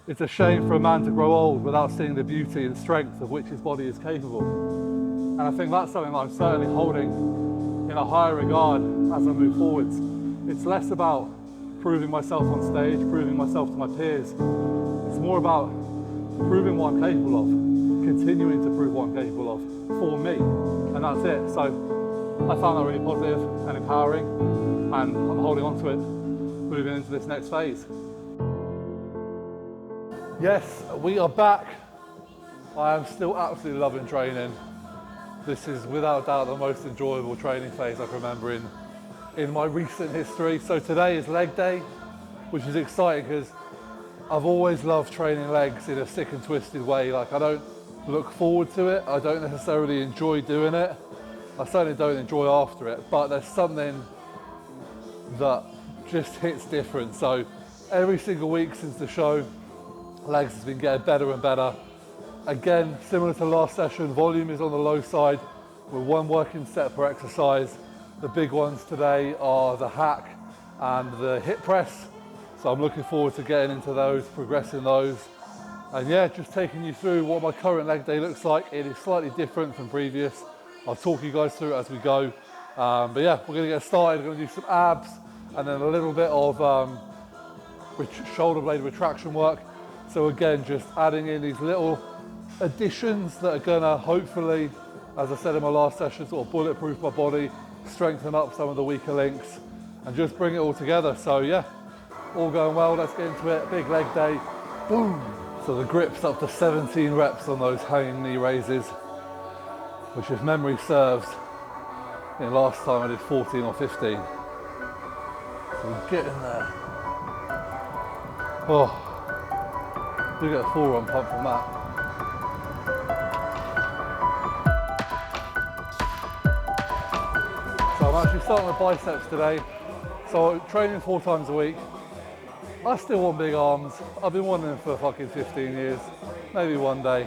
It's a shame for a man to grow old without seeing the beauty and strength of which his body is capable. And I think that's something that I'm certainly holding in a higher regard as I move forwards. It's less about proving myself on stage, proving myself to my peers. It's more about proving what I'm capable of, continuing to prove what I'm capable of for me, and that's it. So I found that really positive and empowering, and I'm holding on to it, moving into this next phase. Yes, we are back. I am still absolutely loving training. This is without doubt the most enjoyable training phase I can remember in my recent history. So today is leg day, which is exciting because I've always loved training legs in a sick and twisted way. Like, I don't look forward to it. I don't necessarily enjoy doing it. I certainly don't enjoy after it, but there's something that just hits different. So every single week since the show, legs has been getting better and better. Again, similar to last session, volume is on the low side with one working set per exercise. The big ones today are the hack and the hip press. So I'm looking forward to getting into those, progressing those. And yeah, just taking you through what my current leg day looks like. It is slightly different from previous. I'll talk you guys through it as we go. But yeah, we're gonna get started. We're gonna do some abs and then a little bit of shoulder blade retraction work. So again, just adding in these little additions that are gonna hopefully, as I said in my last session, sort of bulletproof my body, strengthen up some of the weaker links, and just bring it all together. So yeah, all going well. Let's get into it. Big leg day. Boom. So the grip's up to 17 reps on those hanging knee raises, which, if memory serves, last time I did 14 or 15. So we get in there. Oh, we get a forearm pump from that. So I'm actually starting with biceps today. So training 4 times a week. I still want big arms. I've been wanting them for fucking 15 years. Maybe one day.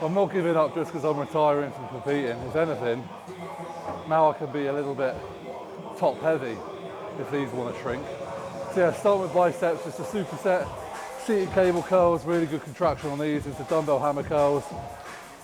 I'm not giving up just because I'm retiring from competing. If anything, now I can be a little bit top heavy if these want to shrink. So yeah, start with biceps, just a superset. Seated cable curls, really good contraction on these into dumbbell hammer curls.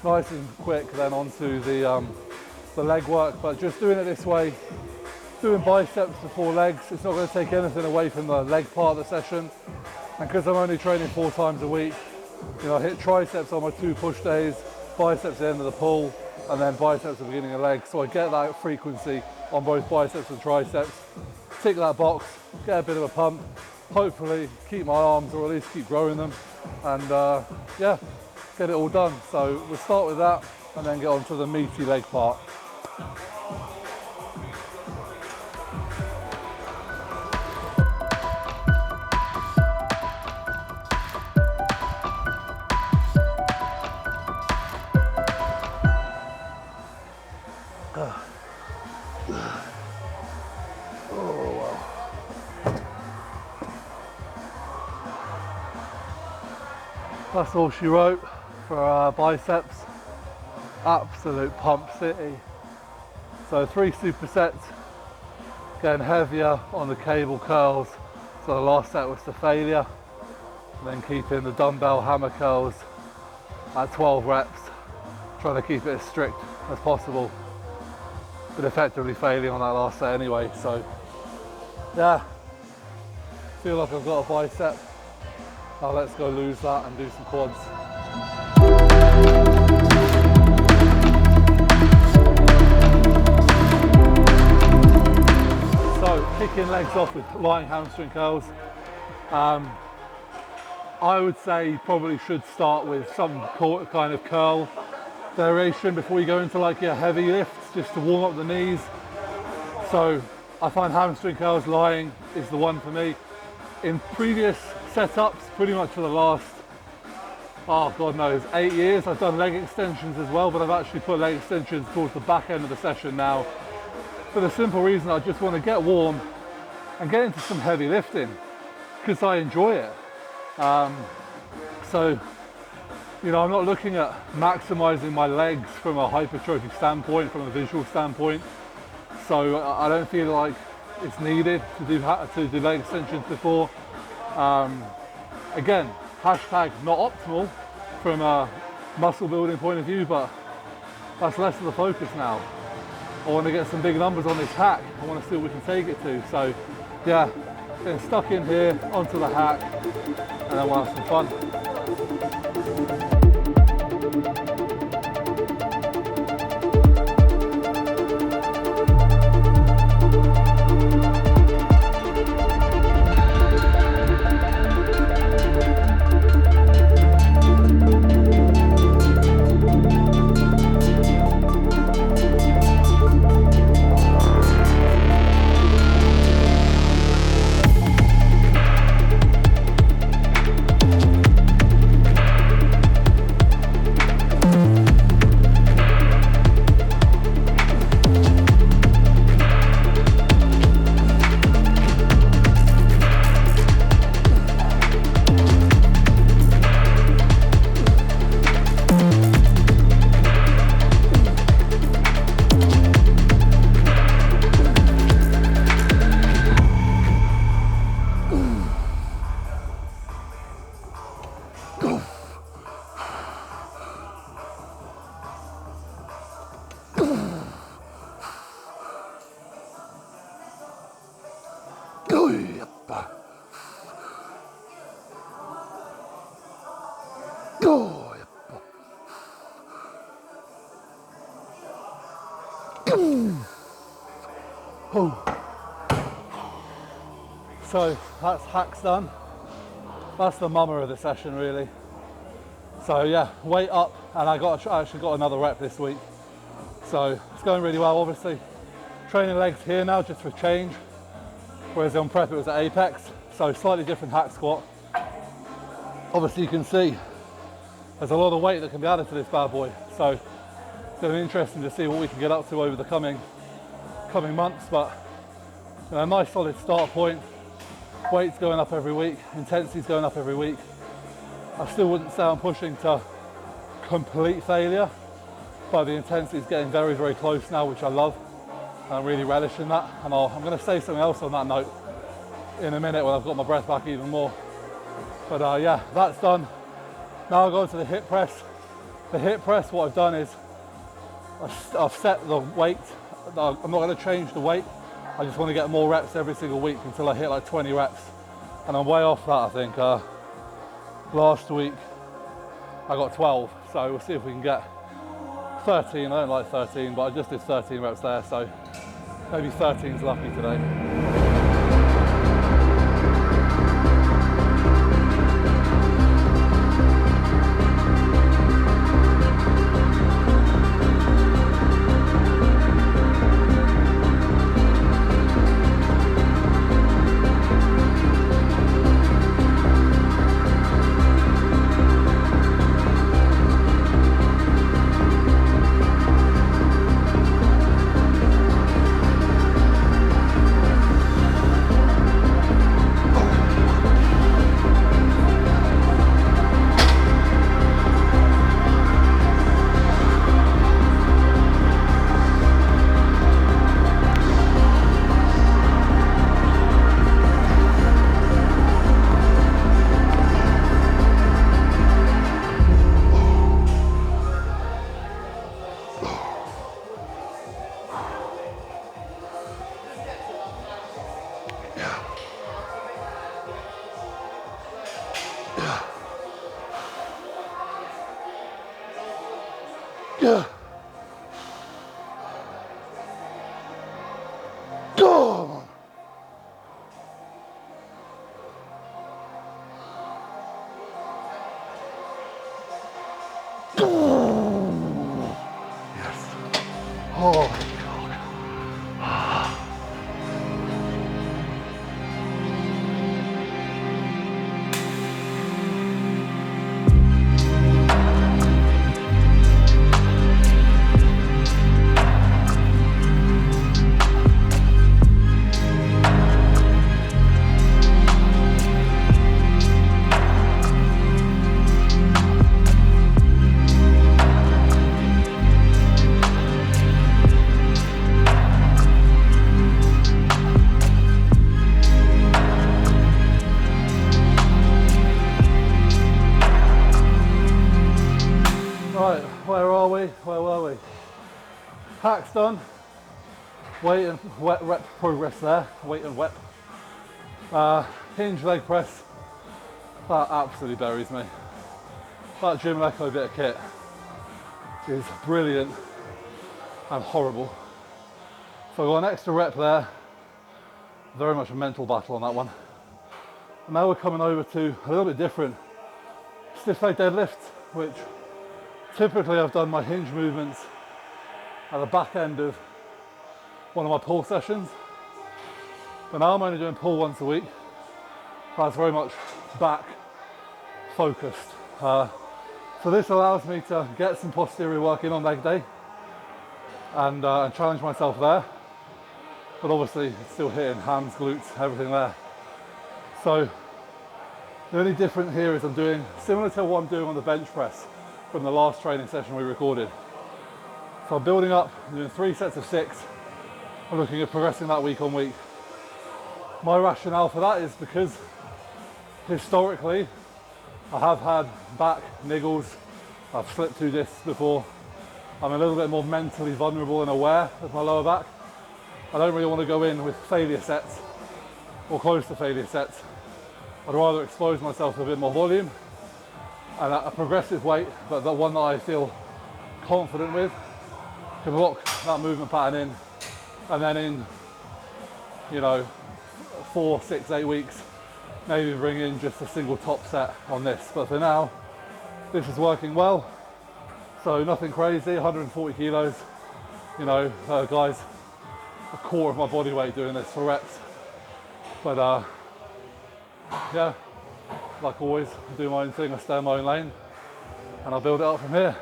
Nice and quick, then onto the leg work, but just doing it this way, doing biceps before legs, it's not going to take anything away from the leg part of the session. And because I'm only training 4 times a week, I hit triceps on my 2 push days, biceps at the end of the pull, and then biceps at the beginning of legs. So I get that frequency on both biceps and triceps. Tick that box, get a bit of a pump, hopefully keep my arms, or at least keep growing them, and yeah, get it all done. So we'll start with that and then get on to the meaty leg part. That's all she wrote for biceps. Absolute pump city. So 3 supersets, getting heavier on the cable curls. So the last set was to failure. And then keeping the dumbbell hammer curls at 12 reps, trying to keep it as strict as possible, but effectively failing on that last set anyway. So yeah, feel like I've got a bicep. Now let's go lose that and do some quads. So kicking legs off with lying hamstring curls. I would say you probably should start with some kind of curl variation before you go into like your heavy lifts, just to warm up the knees. So I find hamstring curls lying is the one for me. In previous setups, pretty much for the last, oh God knows, 8 years, I've done leg extensions as well, but I've actually put leg extensions towards the back end of the session now, for the simple reason I just want to get warm and get into some heavy lifting, because I enjoy it. So, I'm not looking at maximizing my legs from a hypertrophy standpoint, from a visual standpoint, so I don't feel like it's needed to do leg extensions before. Again, hashtag not optimal from a muscle building point of view, but that's less of the focus now. I want to get some big numbers on this hack. I want to see what we can take it to. So yeah, getting stuck in here onto the hack, and then we'll have some fun. So that's hacks done. That's the mummer of the session really. So yeah, weight up, and I actually got another rep this week. So it's going really well. Obviously training legs here now just for change, whereas on prep it was at Apex, so slightly different hack squat. Obviously you can see there's a lot of weight that can be added to this bad boy, so it's going to be interesting to see what we can get up to over the coming months. But you know, a nice solid start point. Weight's going up every week, intensity's going up every week. I still wouldn't say I'm pushing to complete failure, but the intensy's getting very, very close now, which I love. And I'm really relishing that. And I'm going to say something else on that note in a minute when I've got my breath back even more. But yeah, that's done. Now I'll go into the hip press. The hip press, what I've done is I've set the weight. I'm not going to change the weight. I just want to get more reps every single week until I hit like 20 reps. And I'm way off that, I think. Last week I got 12, so we'll see if we can get 13. I don't like 13, but I just did 13 reps there, so maybe 13's lucky today. Yeah. Go. Yes. Oh my God. Right, where are we? Where were we? Hacks done. Weight and wet rep progress there. Weight and wet. Hinge leg press. That absolutely buries me. That Gym Echo bit of kit is brilliant and horrible. So I got an extra rep there. Very much a mental battle on that one. And now we're coming over to a little bit different. Stiff leg deadlifts, which typically I've done my hinge movements at the back end of one of my pull sessions. But now I'm only doing pull once a week. That's very much back focused. So this allows me to get some posterior work in on leg day and challenge myself there. But obviously it's still hitting hams, glutes, everything there. So the only difference here is I'm doing similar to what I'm doing on the bench press from the last training session we recorded. So I'm building up, I'm doing 3 sets of 6. I'm looking at progressing that week on week. My rationale for that is because historically I have had back niggles, I've slipped through discs before. I'm a little bit more mentally vulnerable and aware of my lower back. I don't really want to go in with failure sets or close to failure sets. I'd rather expose myself to a bit more volume and at a progressive weight, but the one that I feel confident with, can lock that movement pattern in, and then in, 4, 6, 8 weeks, maybe bring in just a single top set on this. But for now, this is working well. So nothing crazy, 140 kilos, guys, a quarter of my body weight doing this for reps. But yeah, like always, I do my own thing, I stay in my own lane, and I'll build it up from here.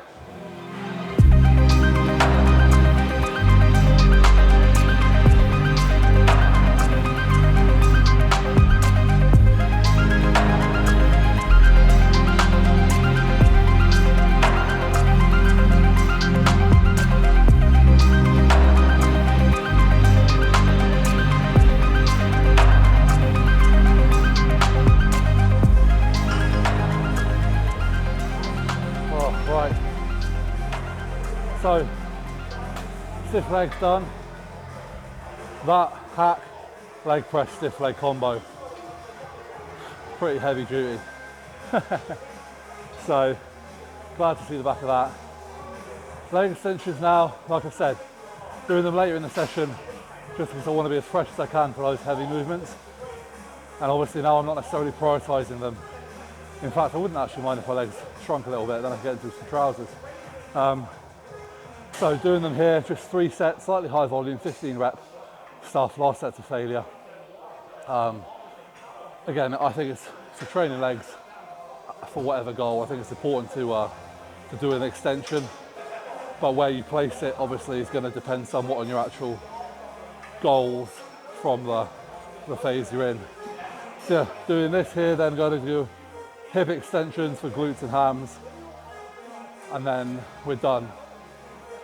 So, stiff legs done. That hack leg press stiff leg combo, pretty heavy duty. So, glad to see the back of that. Leg extensions now, like I said, doing them later in the session just because I want to be as fresh as I can for those heavy movements. And obviously now I'm not necessarily prioritising them. In fact, I wouldn't actually mind if my legs shrunk a little bit, then I could get into some trousers. So doing them here, just 3 sets, slightly high volume, 15 rep stuff, last set's a failure. Again, I think it's for training legs for whatever goal. I think it's important to do an extension, but where you place it obviously is going to depend somewhat on your actual goals from the phase you're in. So yeah, doing this here, then going to do hip extensions for glutes and hams, and then we're done.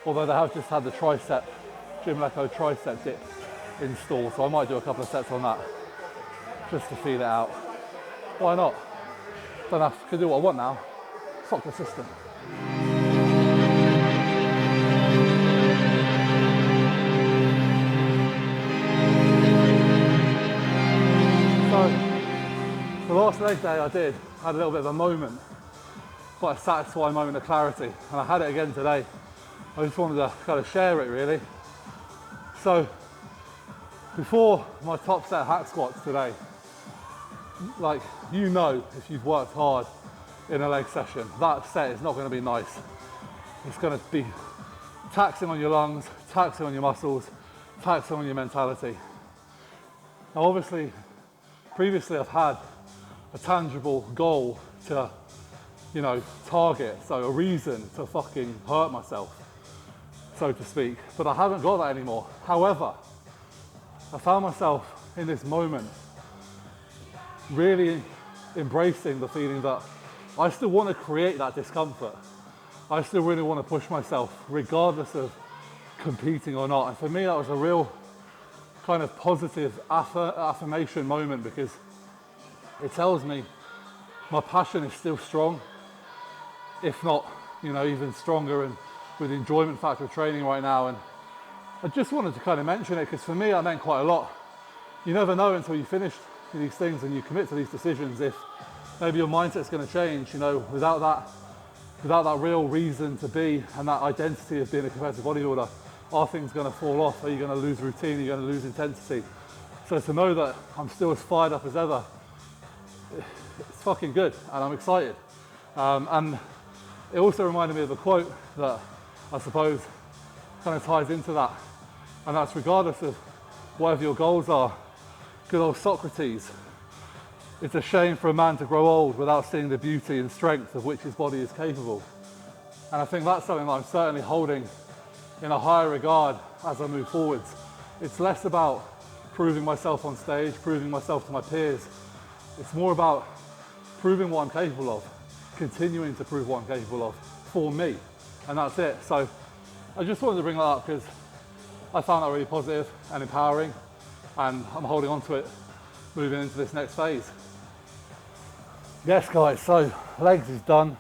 Although they have just had the tricep, Gym Echo tricep dip installed, so I might do a couple of sets on that just to feel it out. Why not? Don't have to do what I want now. Fuck the system. So the last leg day I did had a little bit of a moment, quite a satisfying moment of clarity, and I had it again today. I just wanted to kind of share it really. So before my top set hack squats today, like if you've worked hard in a leg session, that set is not going to be nice. It's going to be taxing on your lungs, taxing on your muscles, taxing on your mentality. Now obviously, previously I've had a tangible goal to, target, so a reason to fucking hurt myself, so to speak, but I haven't got that anymore. However, I found myself in this moment really embracing the feeling that I still want to create that discomfort. I still really want to push myself regardless of competing or not. And for me, that was a real kind of positive affirmation moment, because it tells me my passion is still strong, if not you know, even stronger and with the enjoyment factor of training right now. And I just wanted to kind of mention it because for me, I meant quite a lot. You never know until you finish these things and you commit to these decisions if maybe your mindset's going to change, you know, without that real reason to be and that identity of being a competitive bodybuilder. Are things going to fall off? Are you going to lose routine? Are you going to lose intensity? So to know that I'm still as fired up as ever, it's fucking good and I'm excited. And it also reminded me of a quote that I suppose kind of ties into that. And that's regardless of whatever your goals are, good old Socrates, it's a shame for a man to grow old without seeing the beauty and strength of which his body is capable. And I think that's something that I'm certainly holding in a higher regard as I move forwards. It's less about proving myself on stage, proving myself to my peers. It's more about proving what I'm capable of, continuing to prove what I'm capable of for me. And that's it. So I just wanted to bring that up because I found that really positive and empowering, and I'm holding on to it moving into this next phase. Yes guys, so legs is done.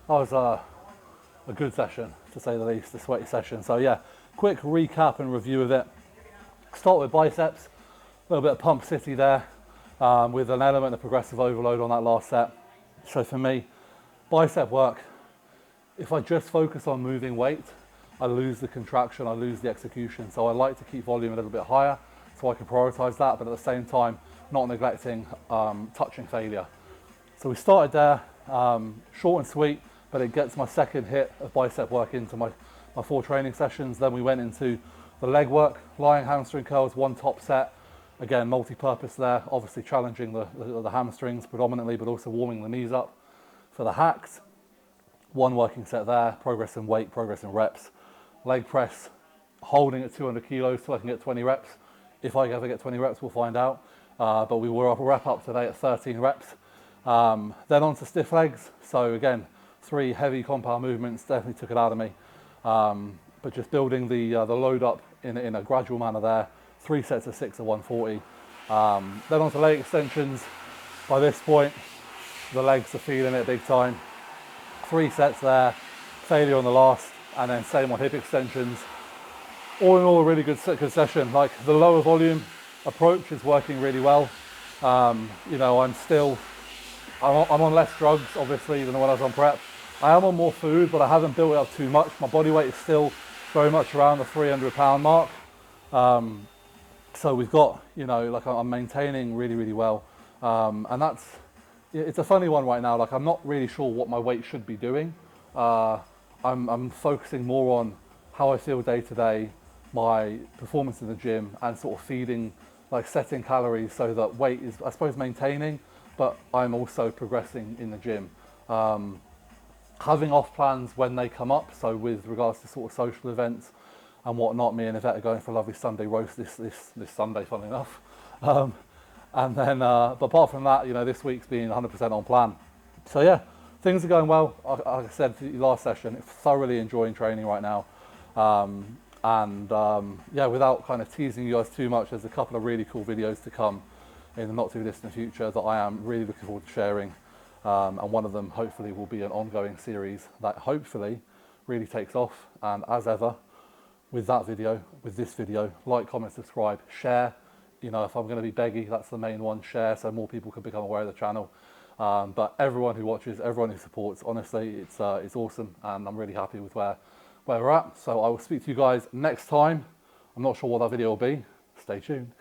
That was a good session, to say the least, a sweaty session. So yeah, quick recap and review of it. Start with biceps, a little bit of pump city there, with an element of progressive overload on that last set. So for me, bicep work, if I just focus on moving weight, I lose the contraction, I lose the execution. So I like to keep volume a little bit higher so I can prioritize that, but at the same time, not neglecting touching failure. So we started there, short and sweet, but it gets my second hit of bicep work into my 4 training sessions. Then we went into the leg work, lying hamstring curls, 1 top set. Again, multi-purpose there, obviously challenging the hamstrings predominantly, but also warming the knees up for the hacks. 1 working set there, progress in weight, progress in reps. Leg press, holding at 200 kilos till I can get 20 reps. If I ever get 20 reps, we'll find out. But we were wrap up today at 13 reps. Then on to stiff legs. So again, 3 heavy compound movements, definitely took it out of me. But just building the load up in a gradual manner there. 3 sets of 6 at 140. Then on to leg extensions. By this point, the legs are feeling it big time. 3 sets there, failure on the last, and then same on hip extensions. All in all, a really good session. Like the lower volume approach is working really well. You know, I'm on less drugs, obviously, than when I was on prep. I am on more food, but I haven't built it up too much. My body weight is still very much around the 300-pound mark. So we've got, you know, like I'm maintaining really, really well. And it's a funny one right now. Like I'm not really sure what my weight should be doing. I'm focusing more on how I feel day to day, my performance in the gym, and sort of feeding, like setting calories so that weight is, I suppose, maintaining, but I'm also progressing in the gym. Having off plans when they come up. So with regards to sort of social events and whatnot, me and Yvette are going for a lovely Sunday roast this Sunday, funnily enough. And then, but apart from that, you know, this week's been 100% on plan. So yeah, things are going well. Like I said, the last session, thoroughly enjoying training right now. Yeah, without kind of teasing you guys too much, there's a couple of really cool videos to come in the not too distant future that I am really looking forward to sharing. And one of them hopefully will be an ongoing series that hopefully really takes off. And as ever, with this video, like, comment, subscribe, share. You know, if I'm going to be beggy, that's the main one, share so more people can become aware of the channel. But everyone who watches, everyone who supports, honestly, it's awesome, and I'm really happy with where we're at. So I will speak to you guys next time. I'm not sure what that video will be. Stay tuned.